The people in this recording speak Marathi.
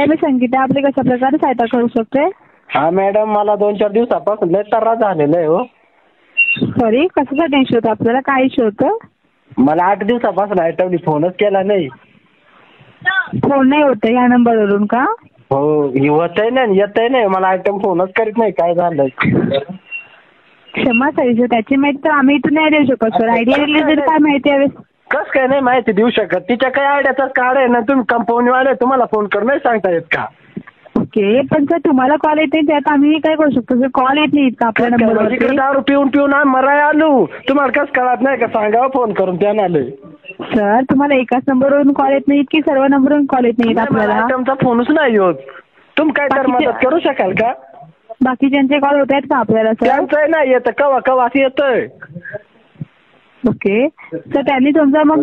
मी संगीता आपली कशा प्रकारे सहायता करू शकते? हा मॅडम, मला 2-4 दिवसापासून लय त्रास झालेला आहे हो. सॉरी, कशासाठी इश्यू होतं आपल्याला? काय इश्यू होतं? मला 8 दिवसापासून आयटमनी फोनच केला नाही. फोन नाही होत या नंबरवरून का? हो, होतही नाही येतही नाही, मला आयटम फोनच करीत नाही. काय झालंय? क्षमा सर, त्याची माहिती तर आम्ही इथून नाही देऊ शकत सर. आयडिया रिलेटेड काय माहिती हवी? कस काय नाही माहिती देऊ शकत? तिच्या काही आयडियाचाच कार्ड आहे ना. तुम्ही कंपनीवाले, तुम्हाला फोन करून नाही सांगता येत का? ओके, पण सर तुम्हाला कॉल येते त्यात आम्ही काय करू शकतो सर? कॉल येत नाही का आपल्या नंबरवर? दारू पिऊन पिऊन मराय आलो. तुम्हाला कस कळत नाही का? सांगावं फोन करून त्यानं आलोय. सर तुम्हाला एकाच नंबरवरून कॉल येत नाहीत की सर्व नंबरवरून कॉल येत नाहीत आपल्याला? आयटमचा फोनच नाही होत. तुम्ही काय तर मदत करू शकाल का? बाकीच्यांचे कॉल होत आहेत का आपल्याला सर? त्यांचं नाही येत, कवा कवा असं येतंय. ओके सर, त्यांनी तुमचा मग